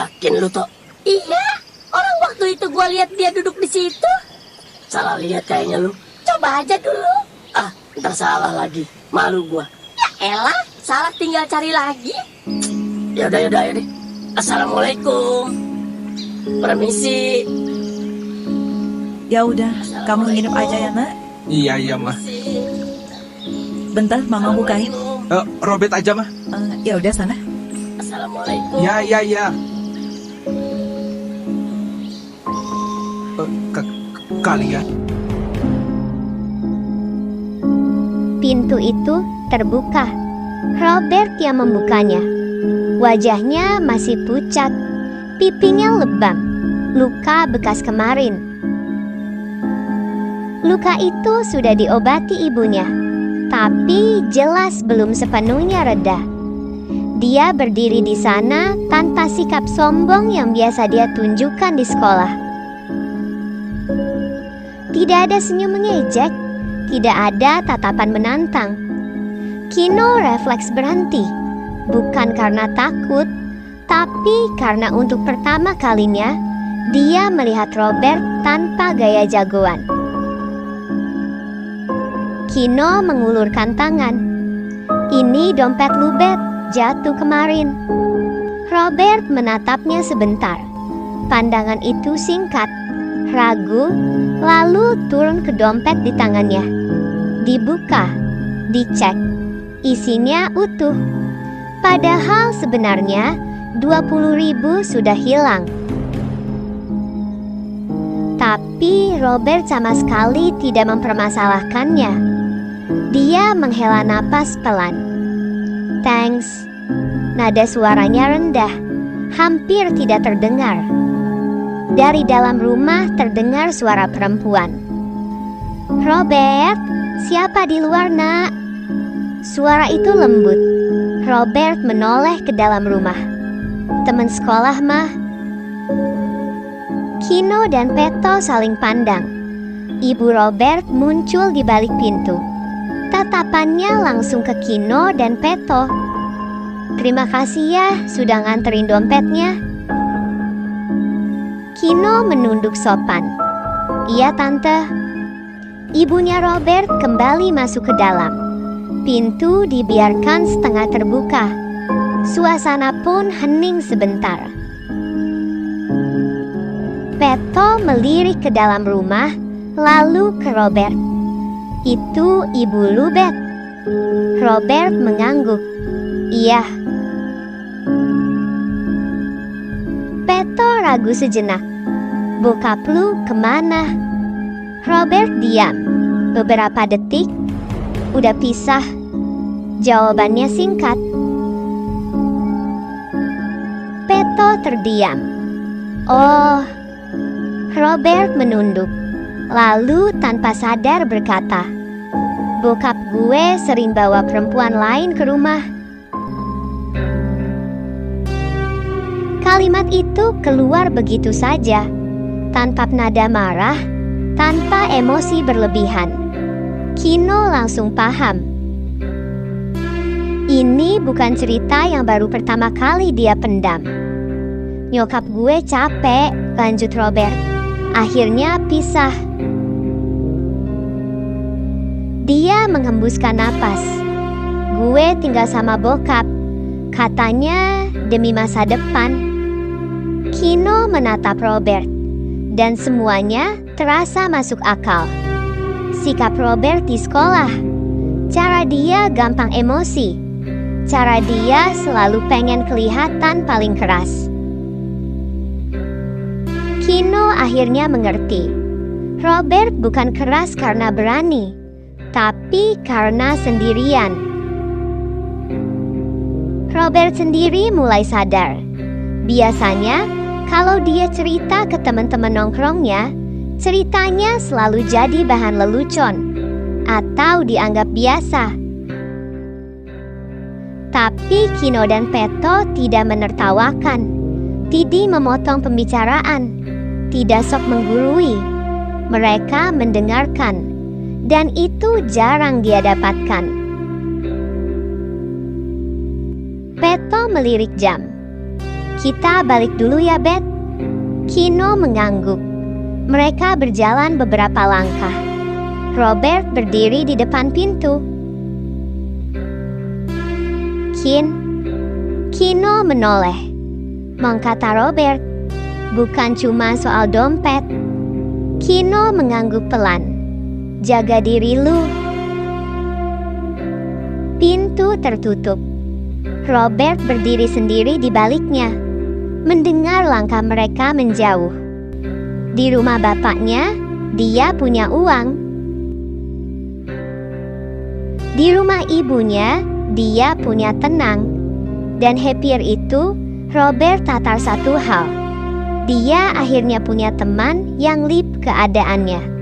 Yakin lu, Tok? Iya, orang waktu itu gua lihat dia duduk di situ. Salah lihat kayaknya lu. Coba aja dulu. Ntar salah lagi. Malu gua. Ya elah, salah tinggal cari lagi. Yaudah deh. Assalamualaikum. Permisi. Ya udah, kamu nginep aja ya, Nak. Iya, Mah. Bentar, Mama bukain. Robert aja, Mah. Ya udah sana. Assalamualaikum. Ya. Kalian. Pintu itu terbuka. Robert yang membukanya. Wajahnya masih pucat, pipinya lebam, luka bekas kemarin. Luka itu sudah diobati ibunya, tapi jelas belum sepenuhnya reda. Dia berdiri di sana tanpa sikap sombong yang biasa dia tunjukkan di sekolah. Tidak ada senyum mengejek, tidak ada tatapan menantang. Kino refleks berhenti, bukan karena takut, tapi karena untuk pertama kalinya dia melihat Robert tanpa gaya jagoan. Kino mengulurkan tangan. Ini dompet lu, Bet, jatuh kemarin. Robert menatapnya sebentar. Pandangan itu singkat, ragu, lalu turun ke dompet di tangannya. Dibuka, dicek, isinya utuh. Padahal sebenarnya 20.000 sudah hilang. Tapi Robert sama sekali tidak mempermasalahkannya. Dia menghela napas pelan. Thanks. Nada suaranya rendah, hampir tidak terdengar. Dari dalam rumah terdengar suara perempuan. Robert, siapa di luar, Nak? Suara itu lembut. Robert menoleh ke dalam rumah. Teman sekolah, Mah. Kino dan Peto saling pandang. Ibu Robert muncul di balik pintu. Tatapannya langsung ke Kino dan Peto. Terima kasih ya sudah nganterin dompetnya. Kino menunduk sopan. Iya, Tante. Ibunya Robert kembali masuk ke dalam. Pintu dibiarkan setengah terbuka. Suasana pun hening sebentar. Peto melirik ke dalam rumah, lalu ke Robert. Itu ibu lu, Bet? Robert mengangguk. Iya. Peto ragu sejenak. Bokap lu kemana? Robert diam. Beberapa detik. Udah pisah. Jawabannya singkat. Peto terdiam. Oh. Robert menunduk. Lalu tanpa sadar berkata, bokap gue sering bawa perempuan lain ke rumah. Kalimat itu keluar begitu saja, tanpa nada marah, tanpa emosi berlebihan. Kino langsung paham. Ini bukan cerita yang baru pertama kali dia pendam. Nyokap gue capek, lanjut Robert. Akhirnya pisah. Dia menghembuskan napas. Gue tinggal sama bokap. Katanya demi masa depan. Kino menatap Robert. Dan semuanya terasa masuk akal. Sikap Robert di sekolah. Cara dia gampang emosi. Cara dia selalu pengen kelihatan paling keras. Kino akhirnya mengerti. Robert bukan keras karena berani, tapi karena sendirian. Robert sendiri mulai sadar. Biasanya, kalau dia cerita ke teman-teman nongkrongnya, ceritanya selalu jadi bahan lelucon atau dianggap biasa. Tapi Kino dan Peto tidak menertawakan, tidak memotong pembicaraan, tidak sok menggurui. Mereka mendengarkan, dan itu jarang dia dapatkan. Peto melirik jam. Kita balik dulu ya, Beth. Kino mengangguk. Mereka berjalan beberapa langkah. Robert berdiri di depan pintu. Kino menoleh. Kata Robert, bukan cuma soal dompet. Kino mengangguk pelan. Jaga diri lu. Pintu tertutup. Robert berdiri sendiri di baliknya, mendengar langkah mereka menjauh. Di rumah bapaknya, dia punya uang. Di rumah ibunya, dia punya tenang. Dan happier itu, Robert tatar satu hal. Dia akhirnya punya teman yang lip keadaannya.